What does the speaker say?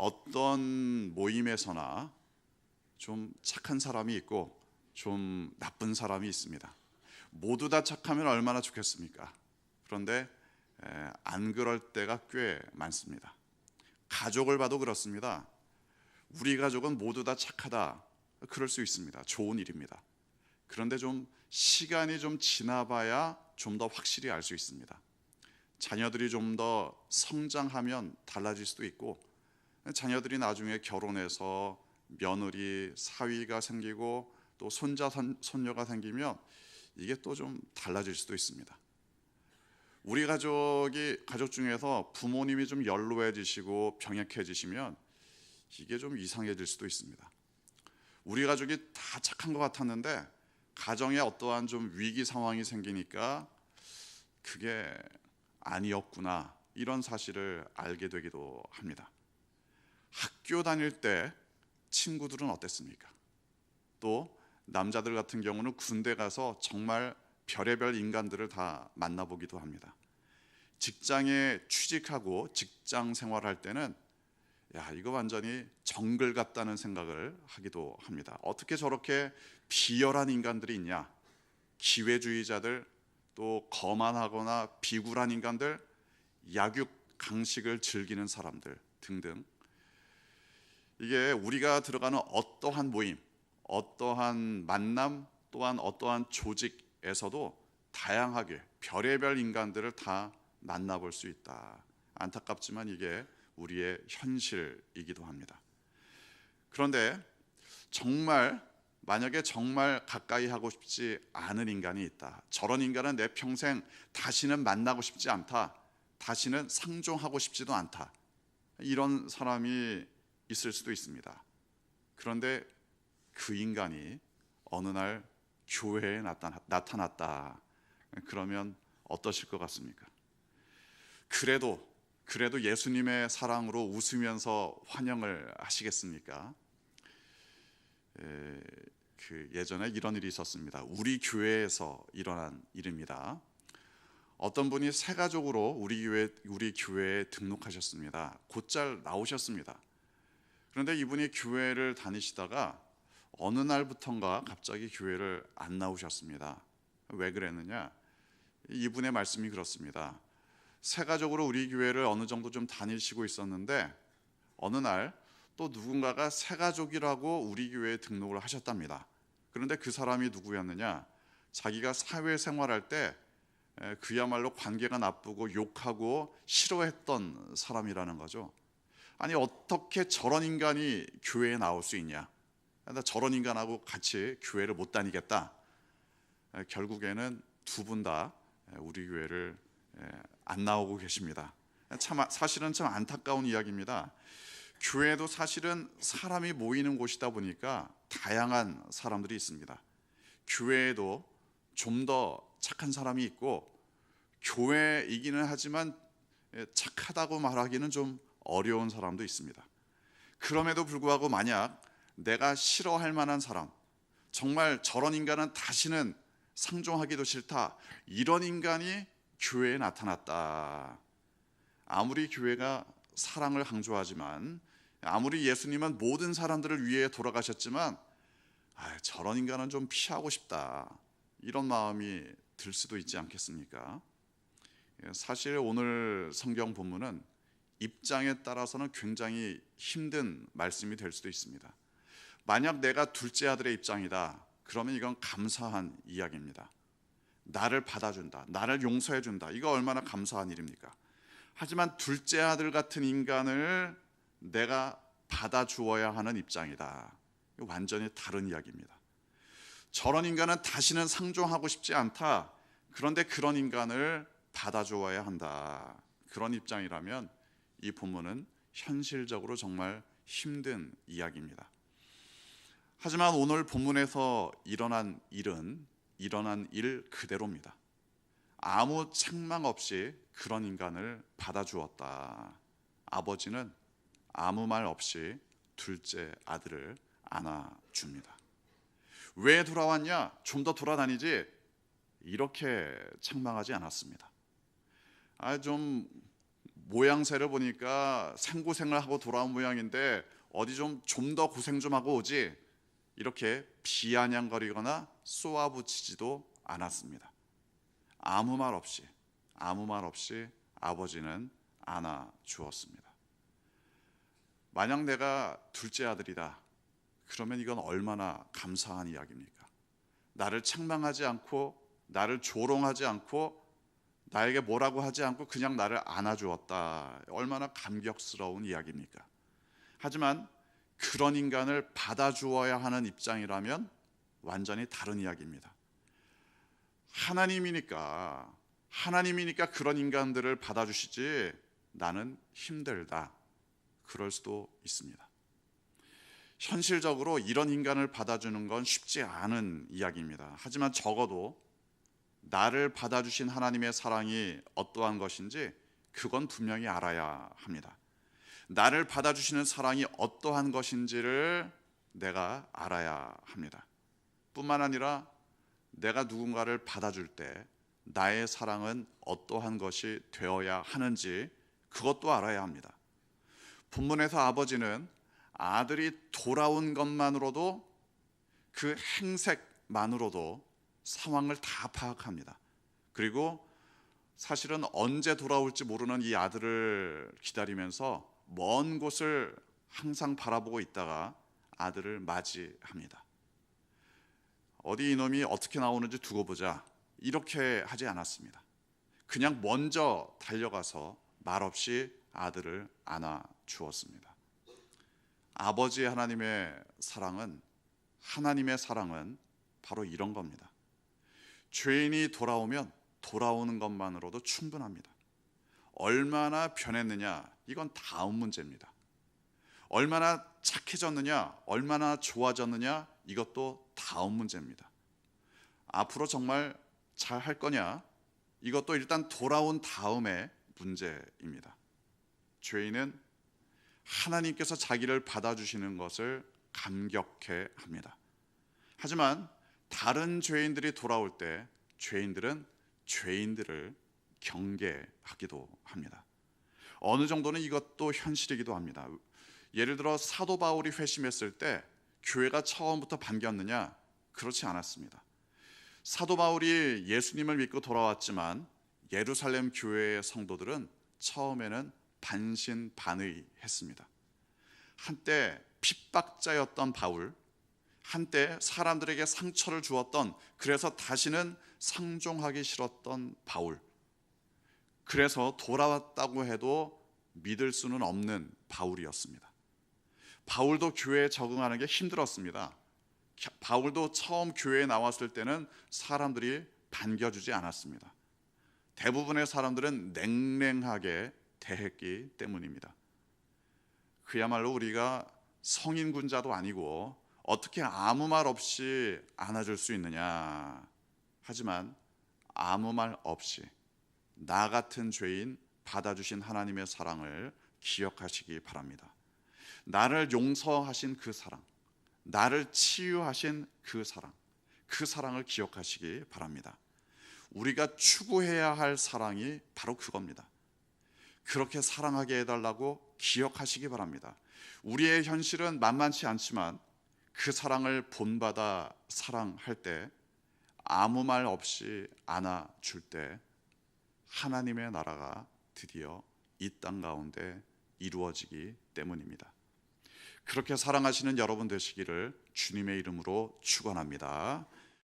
어떤 모임에서나 좀 착한 사람이 있고 좀 나쁜 사람이 있습니다. 모두 다 착하면 얼마나 좋겠습니까? 그런데 안 그럴 때가 꽤 많습니다. 가족을 봐도 그렇습니다. 우리 가족은 모두 다 착하다, 그럴 수 있습니다. 좋은 일입니다. 그런데 좀 시간이 좀 지나봐야 좀 더 확실히 알 수 있습니다. 자녀들이 좀 더 성장하면 달라질 수도 있고, 자녀들이 나중에 결혼해서 며느리, 사위가 생기고 또 손자, 손녀가 생기면 이게 또 좀 달라질 수도 있습니다. 우리 가족 중에서 부모님이 좀 연로해지시고 병약해지시면 이게 좀 이상해질 수도 있습니다. 우리 가족이 다 착한 것 같았는데 가정에 어떠한 좀 위기 상황이 생기니까 그게 아니었구나, 이런 사실을 알게 되기도 합니다. 학교 다닐 때 친구들은 어땠습니까? 또 남자들 같은 경우는 군대 가서 정말 별의별 인간들을 다 만나보기도 합니다. 직장에 취직하고 직장 생활할 때는 이거 완전히 정글 같다는 생각을 하기도 합니다. 어떻게 저렇게 비열한 인간들이 있냐? 기회주의자들, 또 거만하거나 비굴한 인간들, 약육 강식을 즐기는 사람들 등등. 이게 우리가 들어가는 어떠한 모임, 어떠한 만남, 또한 어떠한 조직에서도 다양하게 별의별 인간들을 다 만나볼 수 있다. 안타깝지만 이게 우리의 현실이기도 합니다. 그런데 만약에 정말 가까이 하고 싶지 않은 인간이 있다, 저런 인간은 내 평생 다시는 만나고 싶지 않다, 다시는 상종하고 싶지도 않다, 이런 사람이 있을 수도 있습니다. 그런데 그 인간이 어느 날 교회에 나타났다. 그러면 어떠실 것 같습니까? 그래도 예수님의 사랑으로 웃으면서 환영을 하시겠습니까? 예전에 이런 일이 있었습니다. 우리 교회에서 일어난 일입니다. 어떤 분이 새 가족으로 우리 교회에 등록하셨습니다. 곧잘 나오셨습니다. 그런데 이분이 교회를 다니시다가 어느 날부턴가 갑자기 교회를 안 나오셨습니다. 왜 그랬느냐? 이분의 말씀이 그렇습니다. 새 가족으로 우리 교회를 어느 정도 좀 다니시고 있었는데 어느 날 또 누군가가 새 가족이라고 우리 교회에 등록을 하셨답니다. 그런데 그 사람이 누구였느냐? 자기가 사회생활할 때 그야말로 관계가 나쁘고 욕하고 싫어했던 사람이라는 거죠. 아니, 어떻게 저런 인간이 교회에 나올 수 있냐? 나 저런 인간하고 같이 교회를 못 다니겠다. 결국에는 두 분 다 우리 교회를 안 나오고 계십니다. 사실은 참 안타까운 이야기입니다. 교회도 사실은 사람이 모이는 곳이다 보니까 다양한 사람들이 있습니다. 교회에도 좀 더 착한 사람이 있고, 교회이기는 하지만 착하다고 말하기는 좀 어려운 사람도 있습니다. 그럼에도 불구하고 만약 내가 싫어할 만한 사람, 정말 저런 인간은 다시는 상종하기도 싫다, 이런 인간이 교회에 나타났다. 아무리 교회가 사랑을 강조하지만, 아무리 예수님은 모든 사람들을 위해 돌아가셨지만 저런 인간은 좀 피하고 싶다, 이런 마음이 들 수도 있지 않겠습니까? 사실 오늘 성경 본문은 입장에 따라서는 굉장히 힘든 말씀이 될 수도 있습니다. 만약 내가 둘째 아들의 입장이다, 그러면 이건 감사한 이야기입니다. 나를 받아준다, 나를 용서해준다, 이거 얼마나 감사한 일입니까? 하지만 둘째 아들 같은 인간을 내가 받아주어야 하는 입장이다, 완전히 다른 이야기입니다. 저런 인간은 다시는 상종하고 싶지 않다, 그런데 그런 인간을 받아주어야 한다, 그런 입장이라면 이 본문은 현실적으로 정말 힘든 이야기입니다. 하지만 오늘 본문에서 일어난 일 그대로입니다. 아무 책망 없이 그런 인간을 받아주었다. 아버지는 아무 말 없이 둘째 아들을 안아줍니다. 왜 돌아왔냐? 좀 더 돌아다니지, 이렇게 책망하지 않았습니다. 좀 모양새를 보니까 생고생을 하고 돌아온 모양인데 어디 좀 더 고생 좀 하고 오지, 이렇게 비아냥거리거나 쏘아붙이지도 않았습니다. 아무 말 없이 아버지는 안아 주었습니다. 만약 내가 둘째 아들이다, 그러면 이건 얼마나 감사한 이야기입니까? 나를 책망하지 않고, 나를 조롱하지 않고, 나에게 뭐라고 하지 않고 그냥 나를 안아주었다. 얼마나 감격스러운 이야기입니까? 하지만 그런 인간을 받아주어야 하는 입장이라면 완전히 다른 이야기입니다. 하나님이니까 그런 인간들을 받아주시지, 나는 힘들다, 그럴 수도 있습니다. 현실적으로 이런 인간을 받아주는 건 쉽지 않은 이야기입니다. 하지만 적어도 나를 받아주신 하나님의 사랑이 어떠한 것인지 그건 분명히 알아야 합니다. 나를 받아주시는 사랑이 어떠한 것인지를 내가 알아야 합니다. 뿐만 아니라 내가 누군가를 받아줄 때 나의 사랑은 어떠한 것이 되어야 하는지 그것도 알아야 합니다. 본문에서 아버지는 아들이 돌아온 것만으로도, 그 행색만으로도 상황을 다 파악합니다. 그리고 사실은 언제 돌아올지 모르는 이 아들을 기다리면서 먼 곳을 항상 바라보고 있다가 아들을 맞이합니다. 어디 이놈이 어떻게 나오는지 두고 보자, 이렇게 하지 않았습니다. 그냥 먼저 달려가서 말없이 아들을 안아 주었습니다. 아버지 하나님의 사랑은 바로 이런 겁니다. 죄인이 돌아오면 돌아오는 것만으로도 충분합니다. 얼마나 변했느냐, 이건 다음 문제입니다. 얼마나 착해졌느냐, 얼마나 좋아졌느냐, 이것도 다음 문제입니다. 앞으로 정말 잘 할 거냐, 이것도 일단 돌아온 다음에 문제입니다. 죄인은 하나님께서 자기를 받아주시는 것을 감격해 합니다. 하지만 다른 죄인들이 돌아올 때 죄인들은 죄인들을 경계하기도 합니다. 어느 정도는 이것도 현실이기도 합니다. 예를 들어 사도 바울이 회심했을 때 교회가 처음부터 반겼느냐? 그렇지 않았습니다. 사도 바울이 예수님을 믿고 돌아왔지만 예루살렘 교회의 성도들은 처음에는 반신반의했습니다. 한때 핍박자였던 바울, 한때 사람들에게 상처를 주었던, 그래서 다시는 상종하기 싫었던 바울, 그래서 돌아왔다고 해도 믿을 수는 없는 바울이었습니다. 바울도 교회에 적응하는 게 힘들었습니다. 바울도 처음 교회에 나왔을 때는 사람들이 반겨주지 않았습니다. 대부분의 사람들은 냉랭하게 대했기 때문입니다. 그야말로 우리가 성인 군자도 아니고 어떻게 아무 말 없이 안아줄 수 있느냐. 하지만 아무 말 없이 나 같은 죄인 받아주신 하나님의 사랑을 기억하시기 바랍니다. 나를 용서하신 그 사랑, 나를 치유하신 그 사랑을 기억하시기 바랍니다. 우리가 추구해야 할 사랑이 바로 그겁니다. 그렇게 사랑하게 해달라고 기억하시기 바랍니다. 우리의 현실은 만만치 않지만 그 사랑을 본받아 사랑할 때, 아무 말 없이 안아줄 때 하나님의 나라가 드디어 이 땅 가운데 이루어지기 때문입니다. 그렇게 사랑하시는 여러분 되시기를 주님의 이름으로 축원합니다.